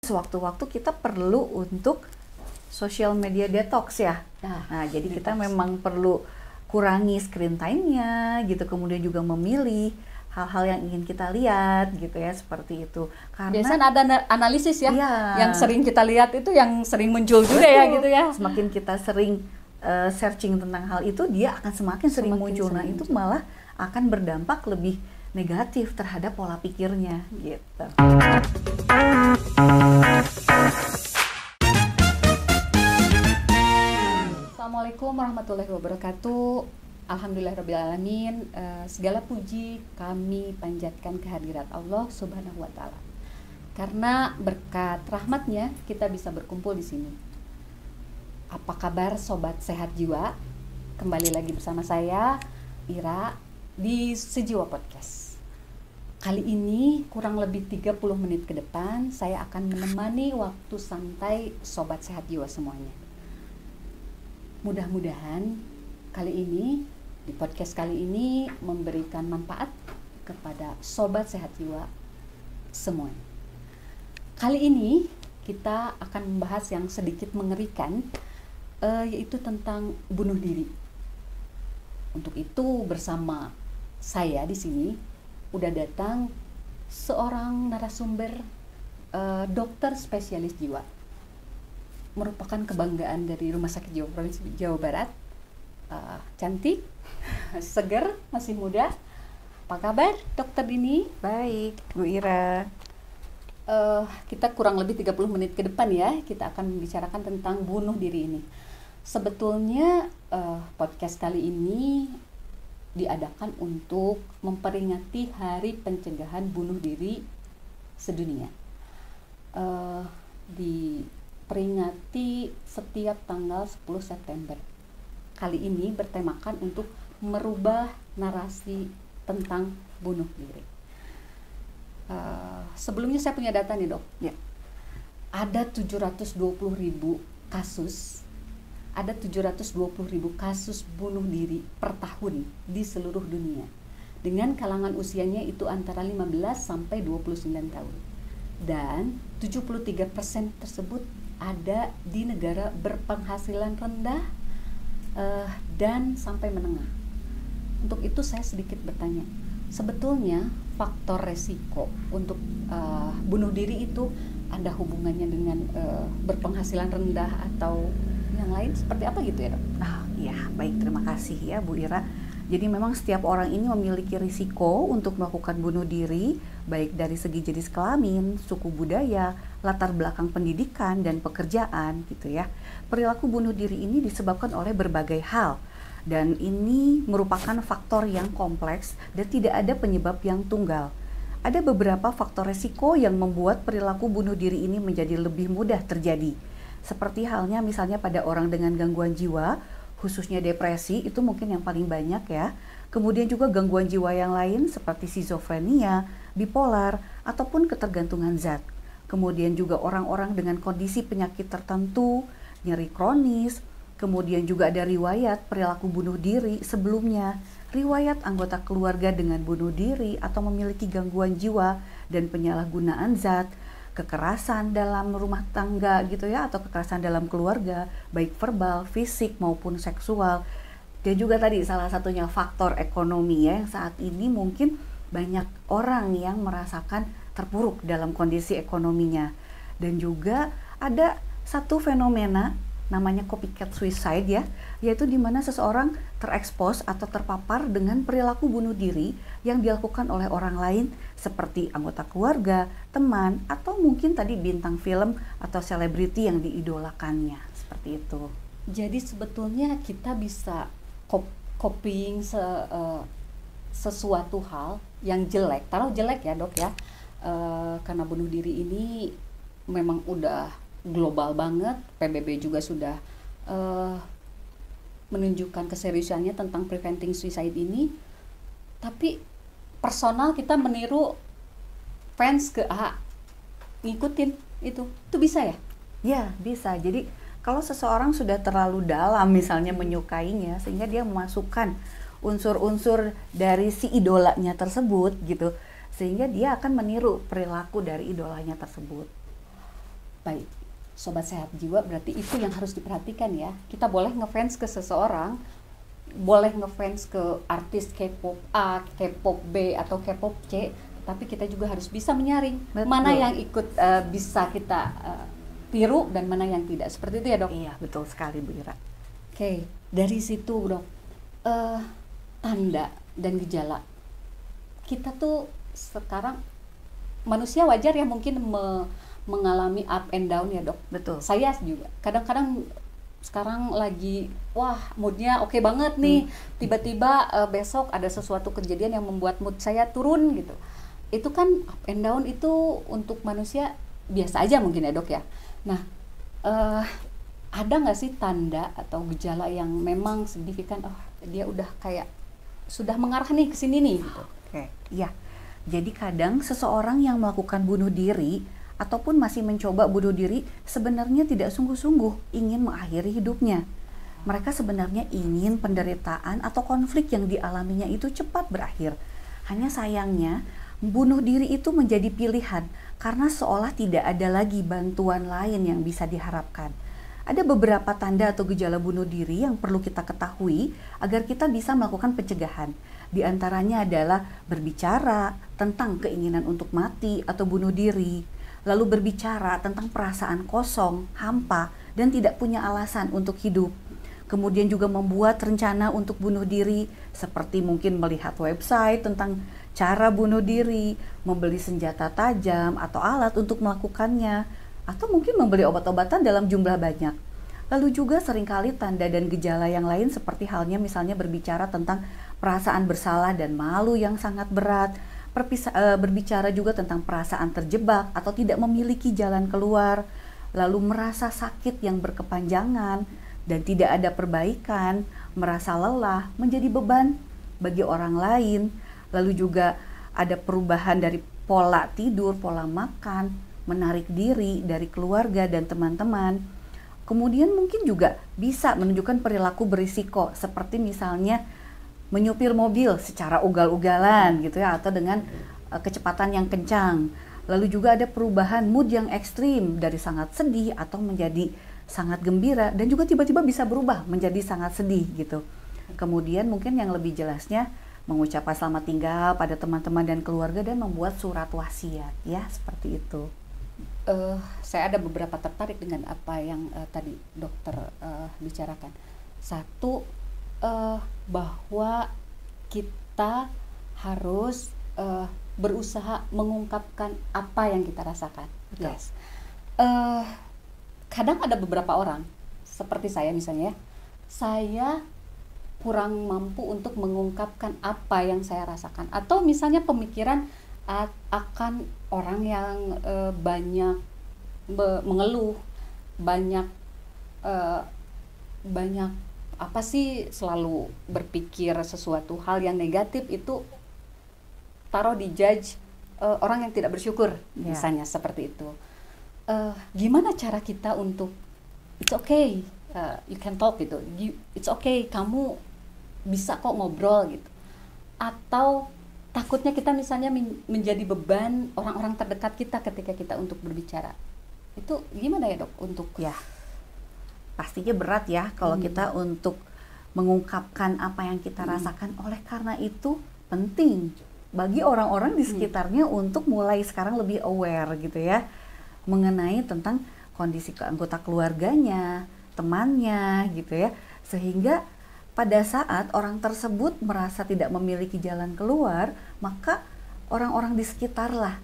sewaktu-waktu kita perlu untuk social media detox ya. Nah, jadi kita memang perlu kurangi screen time-nya gitu, kemudian juga memilih hal-hal yang ingin kita lihat gitu ya, seperti itu. Karena biasanya ada analisis ya, iya, yang sering kita lihat itu yang sering muncul juga betul, ya gitu ya. Semakin kita sering searching tentang hal itu, dia akan semakin sering muncul. Nah, itu malah akan berdampak lebih negatif terhadap pola pikirnya gitu. Assalamualaikum warahmatullahi wabarakatuh. Alhamdulillahirrabbilalamin. Segala puji kami panjatkan kehadirat Allah Subhanahu wa Ta'ala. Karena berkat rahmatnya kita bisa berkumpul di sini. Apa kabar sobat sehat jiwa? Kembali lagi bersama saya Ira di Sejiwa Podcast. Kali ini kurang lebih 30 menit ke depan saya akan menemani waktu santai sobat sehat jiwa semuanya. Mudah-mudahan kali ini di podcast kali ini memberikan manfaat kepada sobat sehat jiwa semuanya. Kali ini kita akan membahas yang sedikit mengerikan, yaitu tentang bunuh diri. Untuk itu bersama saya di sini udah datang seorang narasumber, dokter spesialis jiwa, merupakan kebanggaan dari Rumah Sakit Jiwa Provinsi Jawa Barat. Cantik, seger, masih muda. Apa kabar Dokter Dini? Baik, Bu Ira. Kita kurang lebih 30 menit ke depan ya, kita akan membicarakan tentang bunuh diri ini. Sebetulnya podcast kali ini diadakan untuk memperingati Hari Pencegahan Bunuh Diri Sedunia. Diperingati setiap tanggal 10 September. Kali ini bertemakan untuk merubah narasi tentang bunuh diri. Sebelumnya saya punya data nih dok. Ya. Ada 720.000 kasus. Ada 720.000 kasus bunuh diri per tahun di seluruh dunia. Dengan kalangan usianya itu antara 15 sampai 29 tahun. Dan 73% tersebut ada di negara berpenghasilan rendah dan sampai menengah. Untuk itu saya sedikit bertanya, sebetulnya faktor resiko untuk bunuh diri itu ada hubungannya dengan berpenghasilan rendah atau yang lain seperti apa gitu ya dok? Ya, baik, terima kasih ya Bu Ira. Jadi memang setiap orang ini memiliki risiko untuk melakukan bunuh diri, baik dari segi jenis kelamin, suku budaya, latar belakang pendidikan dan pekerjaan gitu ya. Perilaku bunuh diri ini disebabkan oleh berbagai hal, dan ini merupakan faktor yang kompleks dan tidak ada penyebab yang tunggal. Ada beberapa faktor resiko yang membuat perilaku bunuh diri ini menjadi lebih mudah terjadi. Seperti halnya misalnya pada orang dengan gangguan jiwa, khususnya depresi, itu mungkin yang paling banyak ya. Kemudian juga gangguan jiwa yang lain seperti skizofrenia, bipolar, ataupun ketergantungan zat. Kemudian juga orang-orang dengan kondisi penyakit tertentu, nyeri kronis. Kemudian juga ada riwayat perilaku bunuh diri sebelumnya, riwayat anggota keluarga dengan bunuh diri atau memiliki gangguan jiwa dan penyalahgunaan zat, kekerasan dalam rumah tangga gitu ya, atau kekerasan dalam keluarga, baik verbal, fisik maupun seksual. Dan juga tadi salah satunya faktor ekonomi ya, yang saat ini mungkin banyak orang yang merasakan terpuruk dalam kondisi ekonominya. Dan juga ada satu fenomena namanya copycat suicide ya, yaitu di mana seseorang terekspos atau terpapar dengan perilaku bunuh diri yang dilakukan oleh orang lain seperti anggota keluarga, teman, atau mungkin tadi bintang film atau selebriti yang diidolakannya, seperti itu. Jadi sebetulnya kita bisa copying sesuatu hal yang jelek, taruh jelek ya dok ya, karena bunuh diri ini memang udah global banget. PBB juga sudah menunjukkan keseriusannya tentang preventing suicide ini. Tapi personal kita meniru fans ke A, ngikutin itu bisa ya? Ya bisa. Jadi kalau seseorang sudah terlalu dalam misalnya menyukainya, sehingga dia memasukkan unsur-unsur dari si idolanya tersebut gitu, sehingga dia akan meniru perilaku dari idolanya tersebut. Baik, Sobat Sehat Jiwa, berarti itu yang harus diperhatikan ya. Kita boleh ngefans ke seseorang, boleh ngefans ke artis K-pop A, K-pop B, atau K-pop C, tapi kita juga harus bisa menyaring mana yang ikut bisa kita tiru dan mana yang tidak. Seperti itu ya, Dok? Iya, betul sekali Bu Ira. Oke, dari situ Dok, tanda dan gejala. Kita tuh sekarang manusia wajar ya mungkin mengalami up and down ya, Dok. Betul. Saya juga kadang-kadang sekarang lagi wah moodnya oke banget nih, tiba-tiba besok ada sesuatu kejadian yang membuat mood saya turun gitu. Itu kan up and down itu untuk manusia biasa aja mungkin ya, Dok ya. Nah, ada nggak sih tanda atau gejala yang memang signifikan, oh dia udah kayak sudah mengarah nih ke sini nih gitu. Oke, iya. Jadi kadang seseorang yang melakukan bunuh diri ataupun masih mencoba bunuh diri sebenarnya tidak sungguh-sungguh ingin mengakhiri hidupnya. Mereka sebenarnya ingin penderitaan atau konflik yang dialaminya itu cepat berakhir. Hanya sayangnya, bunuh diri itu menjadi pilihan karena seolah tidak ada lagi bantuan lain yang bisa diharapkan. Ada beberapa tanda atau gejala bunuh diri yang perlu kita ketahui agar kita bisa melakukan pencegahan. Di antaranya adalah berbicara tentang keinginan untuk mati atau bunuh diri, lalu berbicara tentang perasaan kosong, hampa, dan tidak punya alasan untuk hidup. Kemudian juga membuat rencana untuk bunuh diri, seperti mungkin melihat website tentang cara bunuh diri, membeli senjata tajam atau alat untuk melakukannya, atau mungkin membeli obat-obatan dalam jumlah banyak. Lalu juga seringkali tanda dan gejala yang lain seperti halnya misalnya berbicara tentang perasaan bersalah dan malu yang sangat berat, berbicara juga tentang perasaan terjebak atau tidak memiliki jalan keluar, lalu merasa sakit yang berkepanjangan dan tidak ada perbaikan, merasa lelah, menjadi beban bagi orang lain, lalu juga ada perubahan dari pola tidur, pola makan, menarik diri dari keluarga dan teman-teman. Kemudian mungkin juga bisa menunjukkan perilaku berisiko seperti misalnya menyupir mobil secara ugal-ugalan gitu ya, atau dengan kecepatan yang kencang. Lalu juga ada perubahan mood yang ekstrim dari sangat sedih atau menjadi sangat gembira, dan juga tiba-tiba bisa berubah menjadi sangat sedih gitu. Kemudian mungkin yang lebih jelasnya mengucapkan selamat tinggal pada teman-teman dan keluarga dan membuat surat wasiat ya, seperti itu. Saya ada beberapa tertarik dengan apa yang tadi dokter bicarakan. Satu, bahwa kita harus berusaha mengungkapkan apa yang kita rasakan. Betul. Yes. Kadang ada beberapa orang seperti saya misalnya, saya kurang mampu untuk mengungkapkan apa yang saya rasakan, atau misalnya pemikiran akan orang yang banyak mengeluh, banyak apa sih, selalu berpikir sesuatu hal yang negatif itu taruh di judge orang yang tidak bersyukur, misalnya seperti itu. Gimana cara kita untuk it's okay, you can talk gitu, it's okay, kamu bisa kok ngobrol gitu, atau takutnya kita misalnya menjadi beban orang-orang terdekat kita ketika kita untuk berbicara. Itu gimana ya dok untuk? Ya, pastinya berat ya kalau kita untuk mengungkapkan apa yang kita rasakan. Oleh karena itu penting bagi orang-orang di sekitarnya untuk mulai sekarang lebih aware gitu ya, mengenai tentang kondisi anggota keluarganya, temannya gitu ya, sehingga pada saat orang tersebut merasa tidak memiliki jalan keluar, maka orang-orang di sekitar lah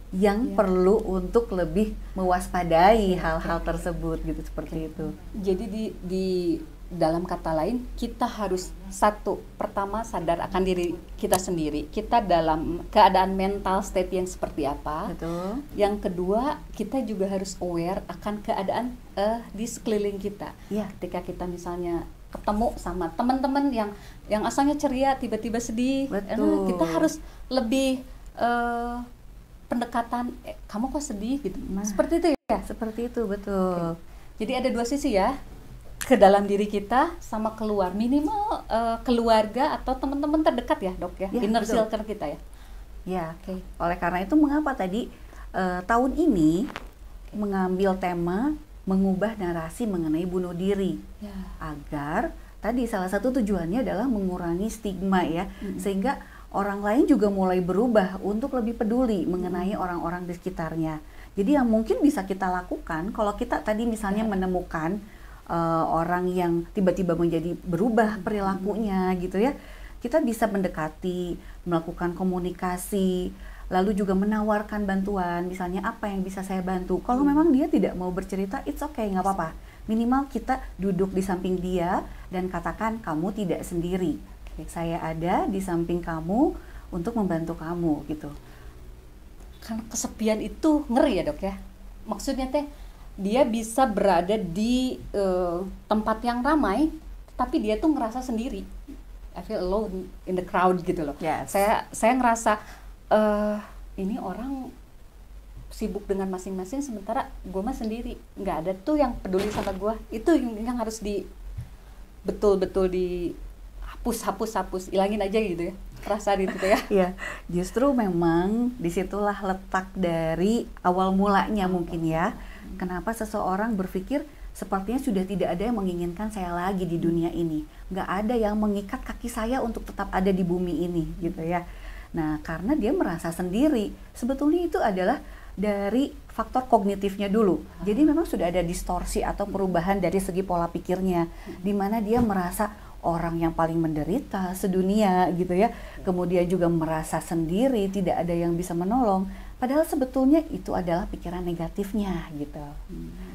yang perlu untuk lebih mewaspadai hal-hal tersebut gitu, seperti itu. Jadi di dalam kata lain, kita harus satu, pertama sadar akan diri kita sendiri, kita dalam keadaan mental state yang seperti apa. Betul. Yang kedua, kita juga harus aware akan keadaan di sekeliling kita. Ya. Ketika kita misalnya ketemu sama teman-teman yang asalnya ceria tiba-tiba sedih, kita harus lebih pendekatan kamu kok sedih gitu. Seperti itu ya? Seperti itu, betul. Jadi ada dua sisi ya, ke dalam diri kita sama keluar, minimal keluarga atau teman-teman terdekat ya dok ya, inner circle kita ya. Ya, oleh karena itu mengapa tadi tahun ini mengambil tema mengubah narasi mengenai bunuh diri Ya. agar tadi salah satu tujuannya adalah mengurangi stigma ya, sehingga orang lain juga mulai berubah untuk lebih peduli mengenai orang-orang di sekitarnya. Jadi yang mungkin bisa kita lakukan kalau kita tadi misalnya menemukan orang yang tiba-tiba menjadi berubah perilakunya gitu ya, kita bisa mendekati, melakukan komunikasi, lalu juga menawarkan bantuan, misalnya apa yang bisa saya bantu. Kalau memang dia tidak mau bercerita, it's okay, nggak apa-apa. Minimal kita duduk di samping dia dan katakan kamu tidak sendiri. Saya ada di samping kamu untuk membantu kamu gitu. Karena kesepian itu ngeri ya dok ya. Maksudnya teh dia bisa berada di tempat yang ramai, tapi dia tuh ngerasa sendiri. I feel alone in the crowd gitu loh. Yes. Saya ngerasa ini orang sibuk dengan masing-masing, sementara gue mah sendiri, nggak ada tuh yang peduli sama gue. Itu yang harus betul-betul dihapus, ilangin aja gitu ya, perasaan itu ya. Ya, justru memang disitulah letak dari awal mulanya mungkin ya. Kenapa seseorang berpikir sepertinya sudah tidak ada yang menginginkan saya lagi di dunia ini. Nggak ada yang mengikat kaki saya untuk tetap ada di bumi ini gitu ya. Nah, karena dia merasa sendiri. Sebetulnya itu adalah dari faktor kognitifnya dulu. Jadi memang sudah ada distorsi atau perubahan dari segi pola pikirnya, di mana dia merasa orang yang paling menderita sedunia gitu ya. Kemudian juga merasa sendiri, tidak ada yang bisa menolong. Padahal sebetulnya itu adalah pikiran negatifnya gitu.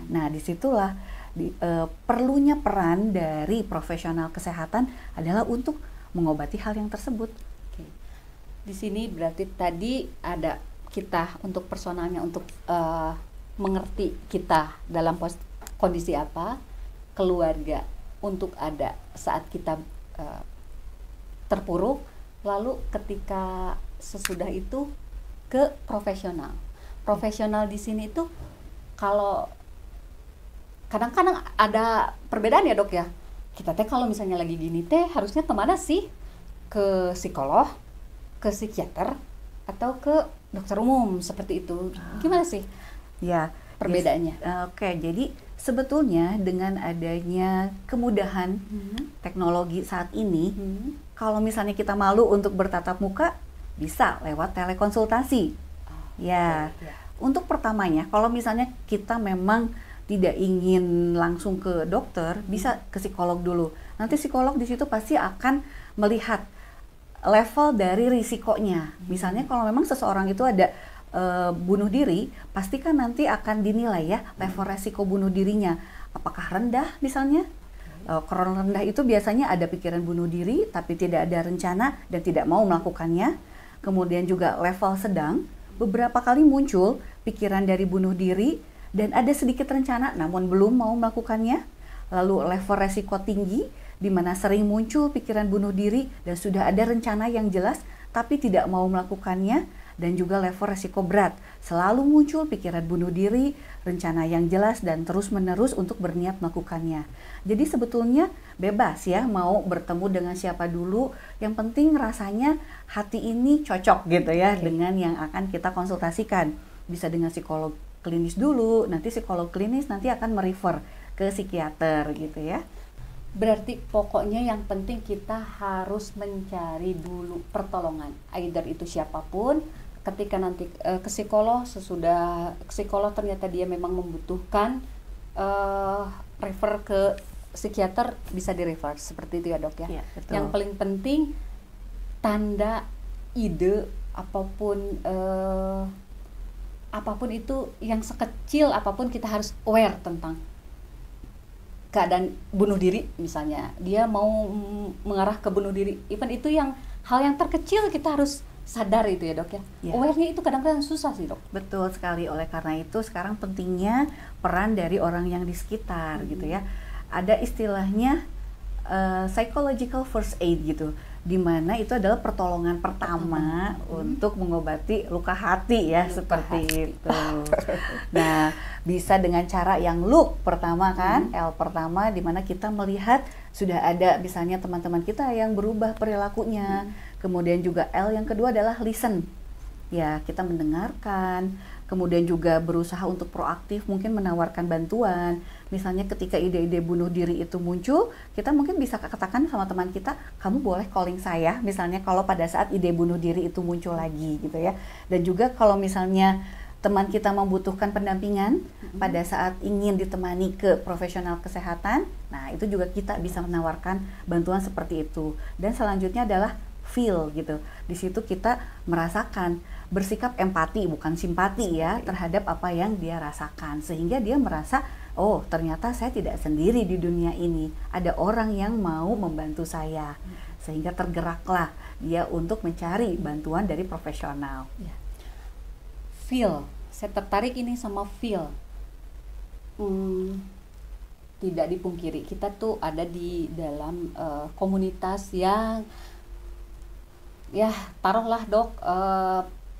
Nah, disitulah perlunya peran dari profesional kesehatan adalah untuk mengobati hal yang tersebut. Oke. Di sini berarti tadi ada kita untuk personalnya, untuk mengerti kita dalam kondisi apa, keluarga untuk ada saat kita terpuruk, lalu ketika sesudah itu ke profesional. Profesional di sini itu kalau kadang-kadang ada perbedaan ya dok ya. Kita teh kalau misalnya lagi gini teh harusnya kemana sih? Ke psikolog, ke psikiater, atau ke dokter umum seperti itu. Gimana sih? Ya, perbedaannya. Oke, jadi sebetulnya dengan adanya kemudahan teknologi saat ini, kalau misalnya kita malu untuk bertatap muka, bisa lewat telekonsultasi. Untuk pertamanya, kalau misalnya kita memang tidak ingin langsung ke dokter, bisa ke psikolog dulu. Nanti psikolog di situ pasti akan melihat level dari risikonya. Misalnya kalau memang seseorang itu ada bunuh diri, pasti kan nanti akan dinilai ya level resiko bunuh dirinya. Apakah rendah misalnya? Kalau rendah itu biasanya ada pikiran bunuh diri tapi tidak ada rencana dan tidak mau melakukannya. Kemudian juga level sedang, beberapa kali muncul pikiran dari bunuh diri dan ada sedikit rencana namun belum mau melakukannya. Lalu level resiko tinggi, di mana sering muncul pikiran bunuh diri dan sudah ada rencana yang jelas tapi tidak mau melakukannya. Dan juga level resiko berat, selalu muncul pikiran bunuh diri, rencana yang jelas dan terus-menerus untuk berniat melakukannya. Jadi sebetulnya bebas ya mau bertemu dengan siapa dulu, yang penting rasanya hati ini cocok gitu ya dengan yang akan kita konsultasikan. Bisa dengan psikolog klinis dulu, nanti psikolog klinis nanti akan merefer ke psikiater gitu ya. Berarti pokoknya yang penting kita harus mencari dulu pertolongan, either itu siapapun. Ketika nanti ke psikolog, sesudah psikolog ternyata dia memang membutuhkan refer ke psikiater, bisa direfer seperti itu ya dok ya. Ya, betul. Yang paling penting tanda, ide apapun itu, yang sekecil apapun kita harus aware tentang keadaan bunuh diri. Misalnya dia mau mengarah ke bunuh diri, even itu yang hal yang terkecil kita harus sadar itu ya dok ya. Aware-nya itu kadang-kadang susah sih dok. Betul sekali, oleh karena itu sekarang pentingnya peran dari orang yang di sekitar gitu ya. Ada istilahnya psychological first aid gitu, dimana itu adalah pertolongan pertama untuk mengobati luka hati ya, seperti itu. Nah, bisa dengan cara yang look pertama kan, L pertama, dimana kita melihat sudah ada misalnya teman-teman kita yang berubah perilakunya. Kemudian juga L yang kedua adalah listen. Ya, kita mendengarkan, kemudian juga berusaha untuk proaktif, mungkin menawarkan bantuan. Misalnya ketika ide-ide bunuh diri itu muncul, kita mungkin bisa katakan sama teman kita, kamu boleh calling saya, misalnya kalau pada saat ide bunuh diri itu muncul lagi gitu ya. Dan juga kalau misalnya teman kita membutuhkan pendampingan pada saat ingin ditemani ke profesional kesehatan, nah itu juga kita bisa menawarkan bantuan seperti itu. Dan selanjutnya adalah feel gitu. Di situ kita merasakan, bersikap empati bukan simpati ya terhadap apa yang dia rasakan, sehingga dia merasa oh ternyata saya tidak sendiri di dunia ini, ada orang yang mau membantu saya, sehingga tergeraklah dia untuk mencari bantuan dari profesional. Ya. Feel, saya tertarik ini sama feel. Tidak dipungkiri kita tuh ada di dalam komunitas yang ya taruhlah dok,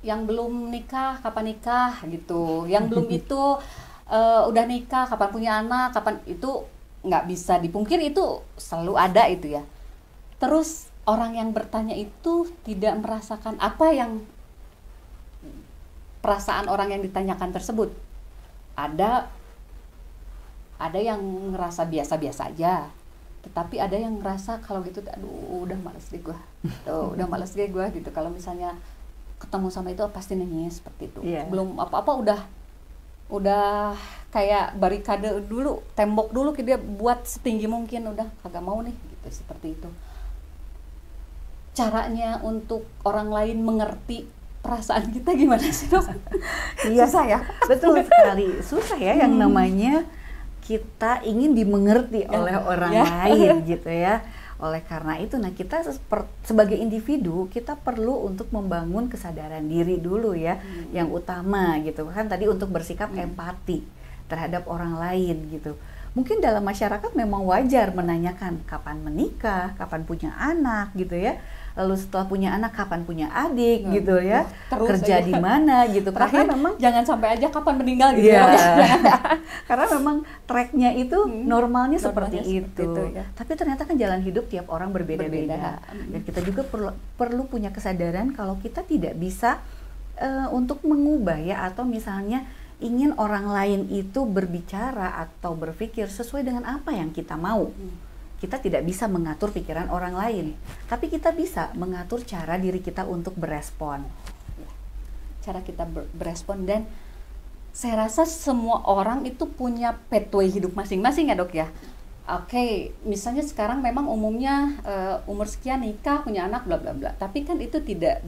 yang belum nikah kapan nikah gitu, yang belum itu udah nikah kapan punya anak, kapan, itu nggak bisa dipungkiri, itu selalu ada itu ya. Terus orang yang bertanya itu tidak merasakan apa yang perasaan orang yang ditanyakan tersebut. Ada yang ngerasa biasa-biasa aja, tetapi ada yang ngerasa kalau gitu, aduh udah males deh gue, udah males deh gue gitu. Kalau misalnya ketemu sama itu pasti nangis seperti itu. Yeah. Belum apa-apa udah kayak barikade dulu, tembok dulu dia buat setinggi mungkin, udah kagak mau nih gitu, seperti itu. Caranya untuk orang lain mengerti perasaan kita gimana sih dok? Iya, susah ya? Betul sekali, susah ya yang namanya kita ingin dimengerti oleh orang lain gitu ya. Oleh karena itu, nah kita sebagai individu kita perlu untuk membangun kesadaran diri dulu ya, yang utama gitu kan, tadi untuk bersikap empati terhadap orang lain gitu. Mungkin dalam masyarakat memang wajar menanyakan kapan menikah, kapan punya anak gitu ya. Lalu setelah punya anak kapan punya adik gitu ya, terus kerja di mana gitu. Terakhir, karena memang jangan sampai aja kapan meninggal gitu ya. Karena memang tracknya itu normalnya seperti itu ya. Tapi ternyata kan jalan hidup tiap orang berbeda-beda. Dan kita juga perlu punya kesadaran kalau kita tidak bisa untuk mengubah ya, atau misalnya ingin orang lain itu berbicara atau berpikir sesuai dengan apa yang kita mau. Kita tidak bisa mengatur pikiran orang lain, tapi kita bisa mengatur cara diri kita untuk berespon. Cara kita berespon, dan saya rasa semua orang itu punya pathway hidup masing-masing ya dok ya. Oke, misalnya sekarang memang umumnya umur sekian nikah, punya anak, bla bla bla. Tapi kan itu tidak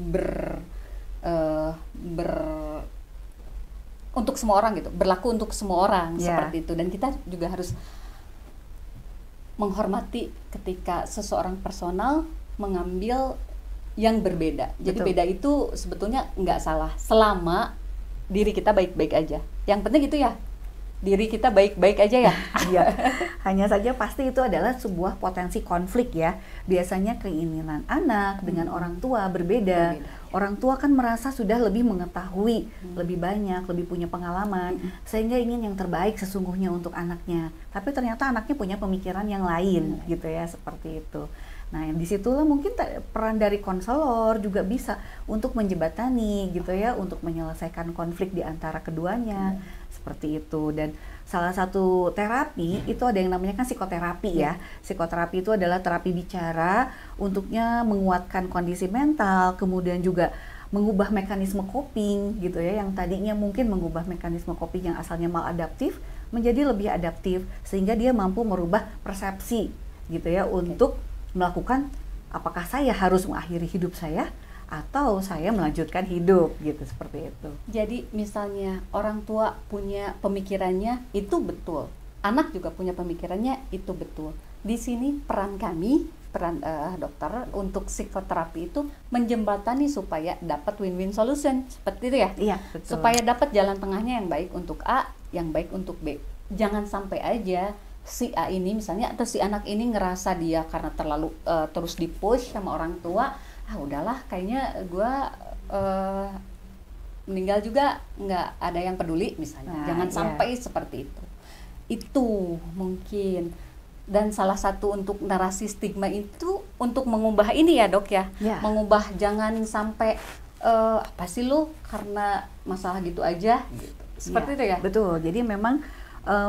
untuk semua orang gitu, berlaku untuk semua orang seperti itu. Dan kita juga harus menghormati ketika seseorang personal mengambil yang berbeda. Jadi beda itu sebetulnya nggak salah selama diri kita baik-baik aja. Yang penting itu ya, diri kita baik-baik aja ya. Iya. Hanya saja pasti itu adalah sebuah potensi konflik ya. Biasanya keinginan anak dengan orang tua berbeda. Orang tua kan merasa sudah lebih mengetahui, lebih banyak, lebih punya pengalaman, sehingga ingin yang terbaik sesungguhnya untuk anaknya. Tapi ternyata anaknya punya pemikiran yang lain gitu ya, seperti itu. Nah, disitulah mungkin peran dari konselor juga bisa untuk menjembatani gitu ya, untuk menyelesaikan konflik di antara keduanya, seperti itu. Dan salah satu terapi itu ada yang namanya kan psikoterapi ya. Psikoterapi itu adalah terapi bicara untuknya menguatkan kondisi mental, kemudian juga mengubah mekanisme coping gitu ya, yang tadinya mungkin mengubah mekanisme coping yang asalnya maladaptif menjadi lebih adaptif, sehingga dia mampu merubah persepsi gitu ya, untuk melakukan apakah saya harus mengakhiri hidup saya atau saya melanjutkan hidup gitu, seperti itu. Jadi misalnya orang tua punya pemikirannya itu betul, anak juga punya pemikirannya itu betul. Di sini peran kami, peran dokter untuk psikoterapi itu menjembatani supaya dapat win-win solution, seperti itu ya. Iya, betul. Supaya dapat jalan tengahnya yang baik untuk A, yang baik untuk B. Jangan sampai aja si A ini misalnya atau si anak ini ngerasa dia karena terlalu terus di-push sama orang tua, udahlah kayaknya gue meninggal juga nggak ada yang peduli misalnya. Jangan sampai seperti itu mungkin. Dan salah satu untuk narasi stigma itu untuk mengubah ini ya dok ya, mengubah, jangan sampai apa sih lu karena masalah gitu aja gitu. Seperti itu ya? Betul. Jadi memang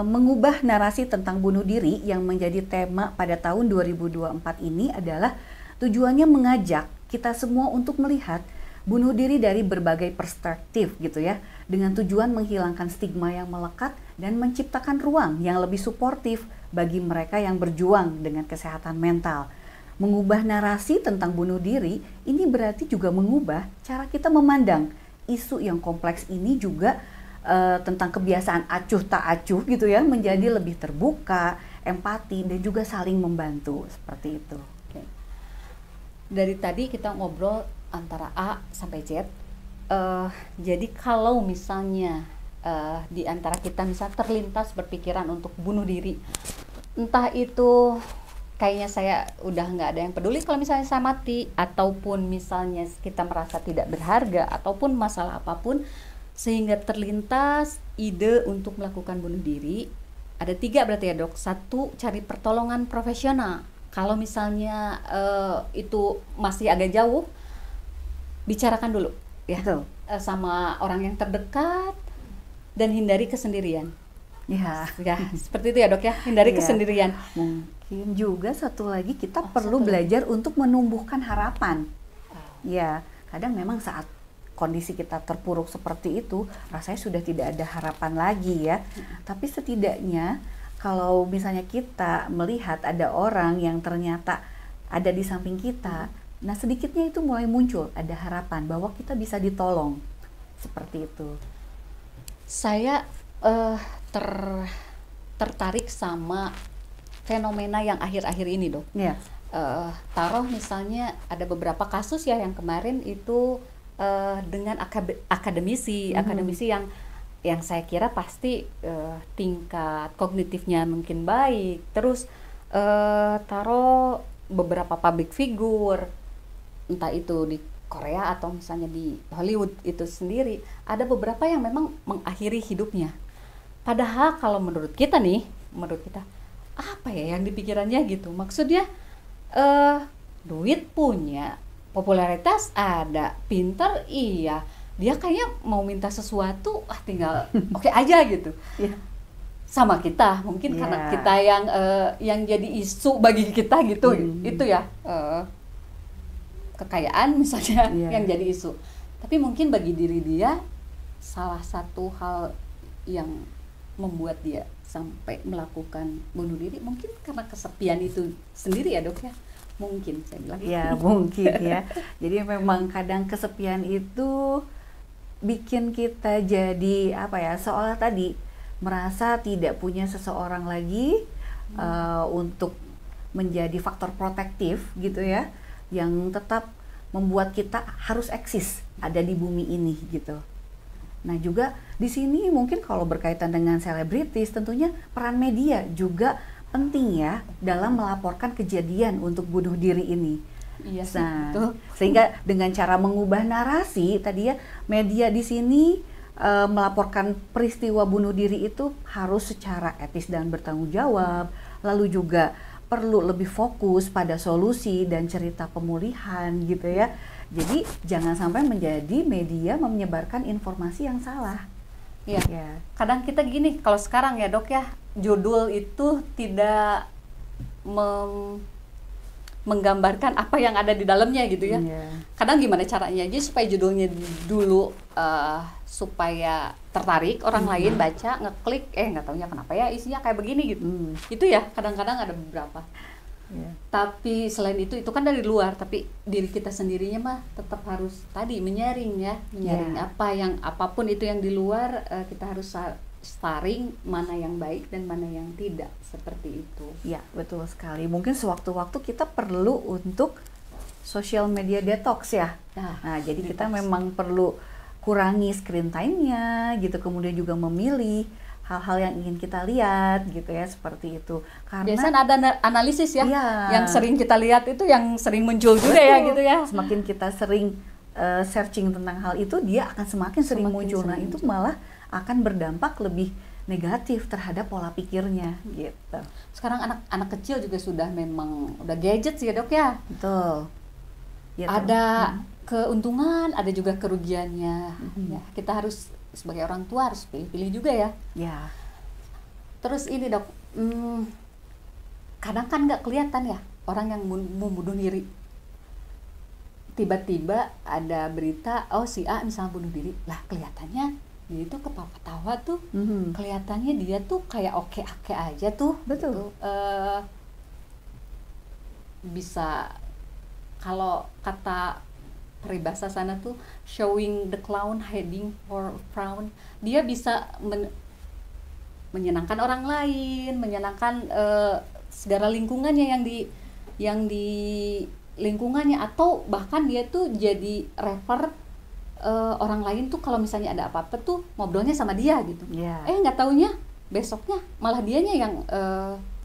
mengubah narasi tentang bunuh diri yang menjadi tema pada tahun 2024 ini adalah tujuannya mengajak kita semua untuk melihat bunuh diri dari berbagai perspektif gitu ya, dengan tujuan menghilangkan stigma yang melekat dan menciptakan ruang yang lebih suportif bagi mereka yang berjuang dengan kesehatan mental. Mengubah narasi tentang bunuh diri ini berarti juga mengubah cara kita memandang isu yang kompleks ini juga tentang kebiasaan acuh tak acuh gitu ya, menjadi lebih terbuka, empati dan juga saling membantu seperti itu. Oke. Dari tadi kita ngobrol antara A sampai Z. Jadi kalau misalnya di antara kita misalnya terlintas berpikiran untuk bunuh diri, entah itu kayaknya saya udah nggak ada yang peduli kalau misalnya saya mati, ataupun misalnya kita merasa tidak berharga, ataupun masalah apapun, sehingga terlintas ide untuk melakukan bunuh diri. Ada 3 berarti ya dok. 1, cari pertolongan profesional. Kalau misalnya itu masih agak jauh, bicarakan dulu ya sama orang yang terdekat dan hindari kesendirian. Ya, seperti itu ya dok ya, hindari kesendirian. Mungkin juga satu lagi kita perlu belajar untuk menumbuhkan harapan. Ya, kadang memang saat kondisi kita terpuruk seperti itu, rasanya sudah tidak ada harapan lagi ya. Tapi setidaknya kalau misalnya kita melihat ada orang yang ternyata ada di samping kita, nah sedikitnya itu mulai muncul, ada harapan bahwa kita bisa ditolong. Seperti itu. Saya tertarik sama fenomena yang akhir-akhir ini dok. Ya. Taruh misalnya ada beberapa kasus ya yang kemarin itu dengan akademisi yang saya kira pasti tingkat kognitifnya mungkin baik. Terus taruh beberapa public figure, entah itu di Korea atau misalnya di Hollywood itu sendiri, ada beberapa yang memang mengakhiri hidupnya. Padahal kalau menurut kita apa ya yang dipikirannya gitu? Maksudnya duit punya, popularitas ada, pinter iya, dia kayaknya mau minta sesuatu tinggal oke aja gitu. Sama kita mungkin karena kita yang jadi isu bagi kita gitu. Itu ya kekayaan misalnya yang jadi isu, tapi mungkin bagi diri dia salah satu hal yang membuat dia sampai melakukan bunuh diri mungkin karena kesepian itu sendiri ya dok ya. Mungkin saya bilang. Ya mungkin ya. Jadi memang kadang kesepian itu bikin kita jadi seolah tadi merasa tidak punya seseorang lagi untuk menjadi faktor protektif gitu ya, yang tetap membuat kita harus eksis ada di bumi ini gitu. Nah juga di sini mungkin kalau berkaitan dengan selebritis, tentunya peran media juga penting ya dalam melaporkan kejadian untuk bunuh diri ini. Iya sih, sehingga dengan cara mengubah narasi tadi ya, media di sini melaporkan peristiwa bunuh diri itu harus secara etis dan bertanggung jawab, lalu juga perlu lebih fokus pada solusi dan cerita pemulihan gitu ya. Jadi jangan sampai menjadi media menyebarkan informasi yang salah. Iya. Ya. Kadang kita gini, kalau sekarang ya dok ya, judul itu tidak menggambarkan apa yang ada di dalamnya gitu ya. Kadang gimana caranya aja supaya judulnya dulu supaya tertarik orang lain baca, ngeklik, nggak taunya kenapa ya isinya kayak begini gitu. Itu ya kadang-kadang ada beberapa. Tapi selain itu kan dari luar, tapi diri kita sendirinya mah tetap harus tadi menyaring apapun itu yang di luar, kita harus saring mana yang baik dan mana yang tidak, seperti itu. Ya betul sekali. Mungkin sewaktu-waktu kita perlu untuk social media detox ya. Nah jadi kita memang perlu kurangi screen time-nya gitu, kemudian juga memilih hal-hal yang ingin kita lihat gitu ya, seperti itu. Karena biasanya ada analisis ya, yang sering kita lihat itu yang sering muncul juga ya gitu ya. Semakin kita sering searching tentang hal itu, dia akan semakin sering muncul. Nah itu malah akan berdampak lebih negatif terhadap pola pikirnya gitu. Sekarang anak-anak kecil juga sudah memang udah gadget sih ya dok ya. Betul. Ya, ada keuntungan, ada juga kerugiannya. Ya, kita harus sebagai orang tua harus pilih-pilih juga ya. Ya. Terus ini dok, kadang kan nggak kelihatan ya orang yang mau bunuh diri. Tiba-tiba ada berita, oh si A misalnya bunuh diri, lah kelihatannya dia itu ketawa-ketawa tuh, kelihatannya dia tuh kayak oke-oke aja tuh. Betul. Gitu. Bisa, kalau kata peribahasa sana tuh showing the clown hiding for frown, dia bisa menyenangkan orang lain, menyenangkan segala lingkungannya yang di lingkungannya, atau bahkan dia tuh jadi refer orang lain tuh kalau misalnya ada apa-apa tuh ngobrolnya sama dia gitu. Yeah. Nggak taunya besoknya malah dianya yang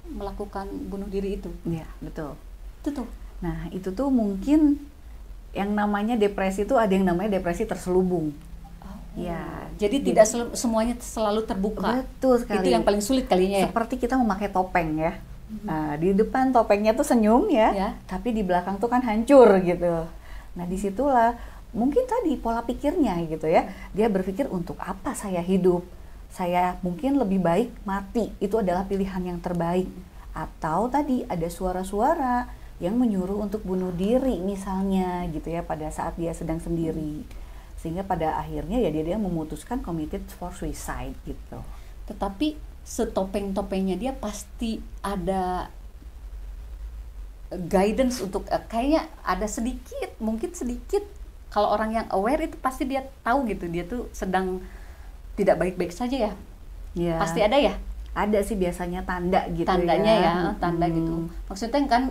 melakukan bunuh diri itu. Iya, betul. Itu tuh. Nah, itu tuh mungkin yang namanya depresi itu ada yang namanya depresi terselubung. Ya, jadi tidak semuanya selalu terbuka. Betul sekali. Itu yang paling sulit kalinya ya. Seperti kita memakai topeng ya. Nah, di depan topengnya tuh senyum ya, tapi di belakang tuh kan hancur gitu. Nah, disitulah mungkin tadi pola pikirnya gitu ya. Dia berpikir, untuk apa saya hidup? Saya mungkin lebih baik mati. Itu adalah pilihan yang terbaik. Atau tadi ada suara-suara yang menyuruh untuk bunuh diri misalnya gitu ya, pada saat dia sedang sendiri. Sehingga pada akhirnya ya dia memutuskan committed for suicide gitu. Tetapi setopeng-topengnya dia pasti ada guidance untuk kayaknya ada sedikit, mungkin sedikit. Kalau orang yang aware itu pasti dia tahu gitu, dia tuh sedang tidak baik-baik saja ya. Ya. Pasti ada ya. Ada sih biasanya tanda gitu. Tandanya ya, tanda gitu. Maksudnya kan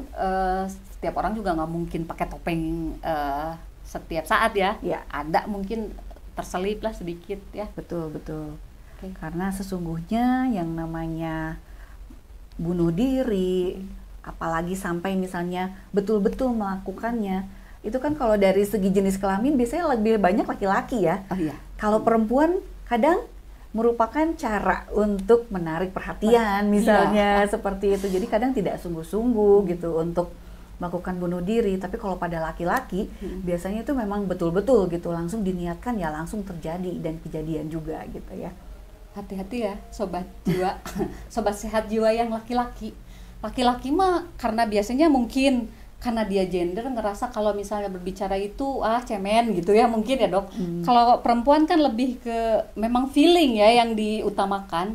setiap orang juga nggak mungkin pakai topeng setiap saat ya. Ya. Ada mungkin terselip lah sedikit ya. Betul. Karena sesungguhnya yang namanya bunuh diri, apalagi sampai misalnya betul-betul melakukannya, itu kan kalau dari segi jenis kelamin biasanya lebih banyak laki-laki ya. Oh iya. Kalau perempuan kadang merupakan cara untuk menarik perhatian misalnya seperti itu. Jadi kadang tidak sungguh-sungguh gitu untuk melakukan bunuh diri. Tapi kalau pada laki-laki biasanya itu memang betul-betul gitu, langsung diniatkan ya langsung terjadi dan kejadian juga gitu ya. Hati-hati ya sobat jiwa, sobat sehat jiwa yang laki-laki. Laki-laki mah karena biasanya mungkin karena dia gender ngerasa kalau misalnya berbicara itu cemen gitu ya mungkin ya dok. Kalau perempuan kan lebih ke memang feeling ya yang diutamakan,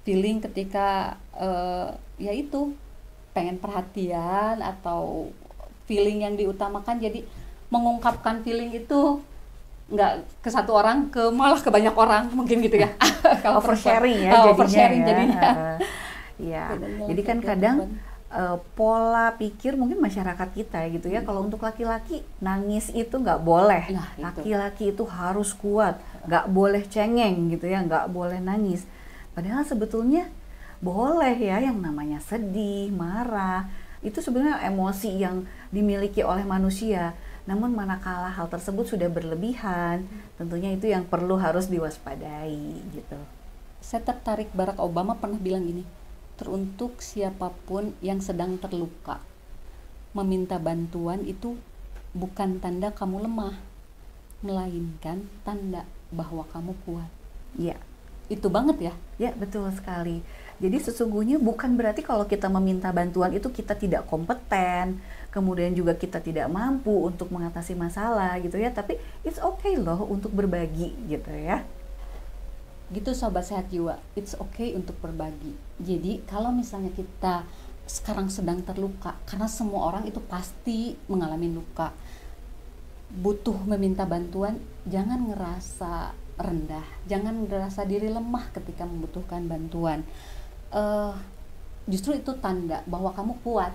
feeling ketika ya itu pengen perhatian atau feeling yang diutamakan, jadi mengungkapkan feeling itu nggak ke satu orang, malah ke banyak orang mungkin gitu ya. Kalau oversharing ya, jadinya. Ya, jadi kan kadang pola pikir mungkin masyarakat kita gitu ya, kalau untuk laki-laki nangis itu nggak boleh, laki-laki itu harus kuat, nggak boleh cengeng gitu ya, nggak boleh nangis. Padahal sebetulnya boleh ya yang namanya sedih, marah, itu sebenarnya emosi yang dimiliki oleh manusia. Namun manakala hal tersebut sudah berlebihan, tentunya itu yang perlu harus diwaspadai gitu. Saya tertarik, Barack Obama pernah bilang gini, teruntuk siapapun yang sedang terluka, meminta bantuan itu bukan tanda kamu lemah, melainkan tanda bahwa kamu kuat. Iya. Itu banget ya? Ya, betul sekali. Jadi sesungguhnya bukan berarti kalau kita meminta bantuan itu kita tidak kompeten, kemudian juga kita tidak mampu untuk mengatasi masalah gitu ya, tapi it's okay loh untuk berbagi gitu ya. Gitu sobat sehat jiwa, it's okay untuk berbagi. Jadi kalau misalnya kita sekarang sedang terluka, karena semua orang itu pasti mengalami luka, butuh meminta bantuan, jangan ngerasa rendah, jangan ngerasa diri lemah ketika membutuhkan bantuan. Justru itu tanda bahwa kamu kuat.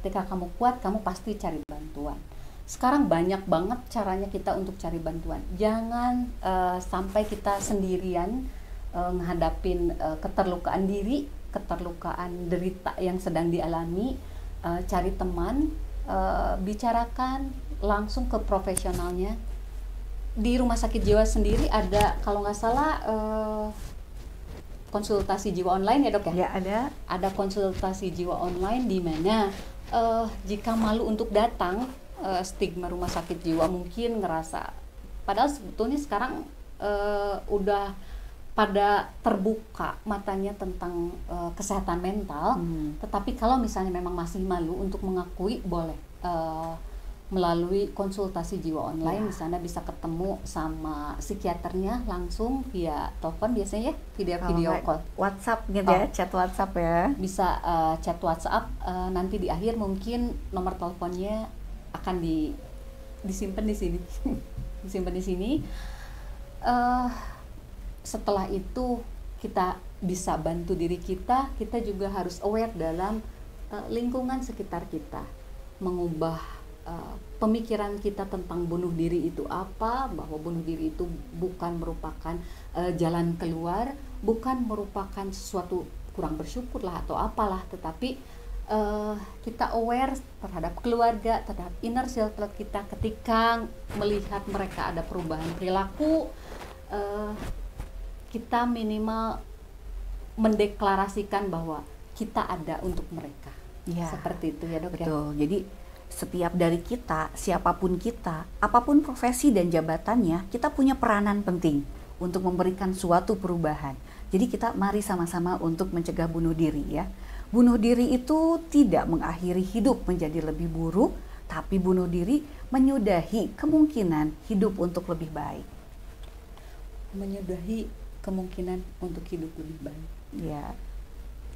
Ketika kamu kuat, kamu pasti cari bantuan. Sekarang banyak banget caranya kita untuk cari bantuan. Jangan sampai kita sendirian menghadapin keterlukaan diri, keterlukaan derita yang sedang dialami. Cari teman, bicarakan langsung ke profesionalnya. Di rumah sakit jiwa sendiri ada, kalau nggak salah, konsultasi jiwa online ya dok ya? Ya, ada. Ada konsultasi jiwa online di mana jika malu untuk datang, stigma rumah sakit jiwa mungkin ngerasa, padahal sebetulnya sekarang udah pada terbuka matanya tentang kesehatan mental. Tetapi kalau misalnya memang masih malu untuk mengakui, boleh melalui konsultasi jiwa online. Di sana bisa ketemu sama psikiaternya langsung via telepon biasanya ya, video call, WhatsApp gitu ya, chat WhatsApp ya. Bisa chat WhatsApp. Nanti di akhir mungkin nomor teleponnya akan disimpan di sini. Disimpan di sini. Setelah itu kita bisa bantu diri kita juga harus aware dalam lingkungan sekitar kita, mengubah pemikiran kita tentang bunuh diri itu apa, bahwa bunuh diri itu bukan merupakan jalan keluar, bukan merupakan sesuatu kurang bersyukur lah atau apalah, tetapi kita aware terhadap keluarga, terhadap inner circle kita ketika melihat mereka ada perubahan perilaku. Kita minimal mendeklarasikan bahwa kita ada untuk mereka. Ya, seperti itu ya Dok. Betul. Jadi setiap dari kita, siapapun kita, apapun profesi dan jabatannya, kita punya peranan penting untuk memberikan suatu perubahan. Jadi kita mari sama-sama untuk mencegah bunuh diri ya. Bunuh diri itu tidak mengakhiri hidup menjadi lebih buruk, tapi bunuh diri menyudahi kemungkinan hidup untuk lebih baik. Menyudahi kemungkinan untuk hidup lebih baik. Ya.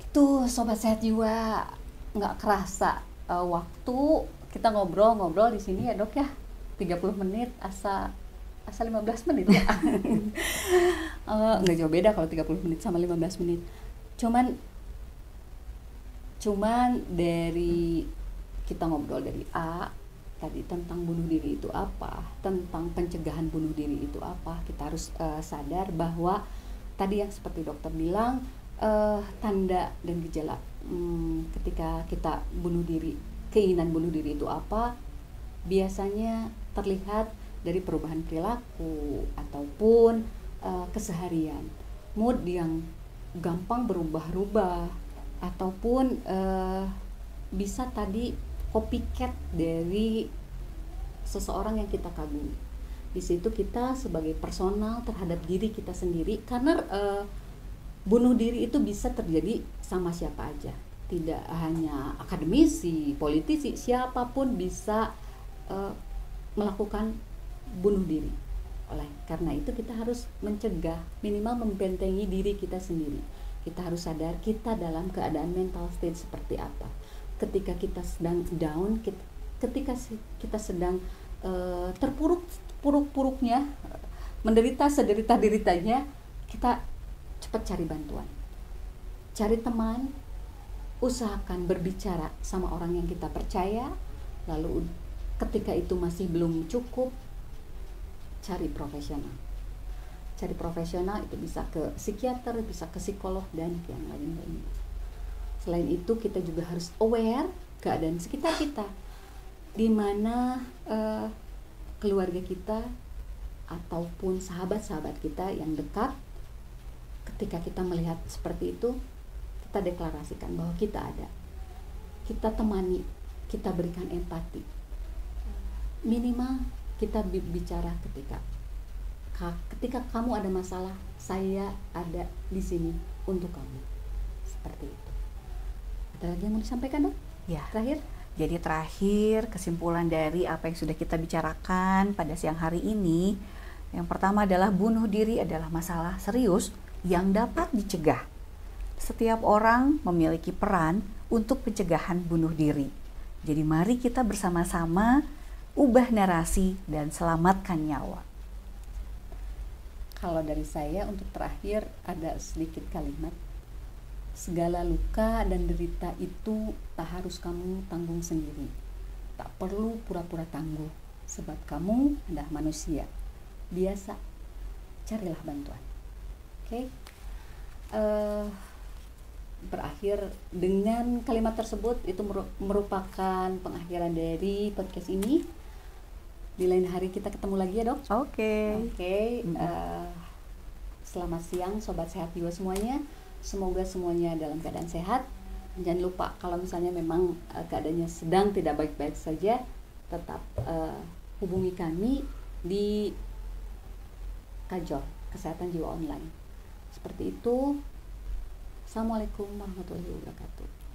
Itu Sobat Sehat Jiwa, nggak kerasa waktu kita ngobrol-ngobrol di sini ya Dok ya. 30 menit asa 15 menit ya. Nggak jauh beda kalau 30 menit sama 15 menit. Cuman dari kita ngobrol dari A tadi tentang bunuh diri itu apa, tentang pencegahan bunuh diri itu apa, kita harus sadar bahwa tadi yang seperti dokter bilang, tanda dan gejala ketika kita bunuh diri, keinginan bunuh diri itu apa, biasanya terlihat dari perubahan perilaku ataupun keseharian, mood yang gampang berubah-ubah, ataupun bisa tadi copycat dari seseorang yang kita kagumi. Di situ kita sebagai personal terhadap diri kita sendiri, karena bunuh diri itu bisa terjadi sama siapa aja, tidak hanya akademisi, politisi, siapapun bisa melakukan bunuh diri. Oleh karena itu kita harus mencegah, minimal membentengi diri kita sendiri. Kita harus sadar kita dalam keadaan mental state seperti apa. Ketika kita sedang down, ketika kita sedang terpuruk-puruknya, menderita sederita-deritanya, kita cepat cari bantuan, cari teman, usahakan berbicara sama orang yang kita percaya. Lalu ketika itu masih belum cukup, cari profesional. Cari profesional itu bisa ke psikiater, bisa ke psikolog, dan yang lain-lainnya. Selain itu kita juga harus aware keadaan sekitar kita, di mana keluarga kita ataupun sahabat-sahabat kita yang dekat, ketika kita melihat seperti itu, kita deklarasikan bahwa kita ada, kita temani, kita berikan empati. Minimal kita bicara ketika kamu ada masalah, saya ada di sini untuk kamu. Seperti itu. Ada lagi yang mau disampaikan Dok? Ya. Terakhir? Jadi terakhir, kesimpulan dari apa yang sudah kita bicarakan pada siang hari ini, yang pertama adalah bunuh diri adalah masalah serius yang dapat dicegah. Setiap orang memiliki peran untuk pencegahan bunuh diri. Jadi mari kita bersama-sama ubah narasi dan selamatkan nyawa. Kalau dari saya untuk terakhir ada sedikit kalimat. Segala luka dan derita itu tak harus kamu tanggung sendiri. Tak perlu pura-pura tangguh, sebab kamu adalah manusia biasa. Carilah bantuan. Oke? Berakhir dengan kalimat tersebut, itu merupakan pengakhiran dari podcast ini. Di lain hari kita ketemu lagi ya Dok. Oke. Selamat siang Sobat Sehat Jiwa semuanya. Semoga semuanya dalam keadaan sehat. Jangan lupa kalau misalnya memang keadaannya sedang tidak baik-baik saja, tetap hubungi kami di Kajor Kesehatan Jiwa Online. Seperti itu. Assalamualaikum warahmatullahi wabarakatuh.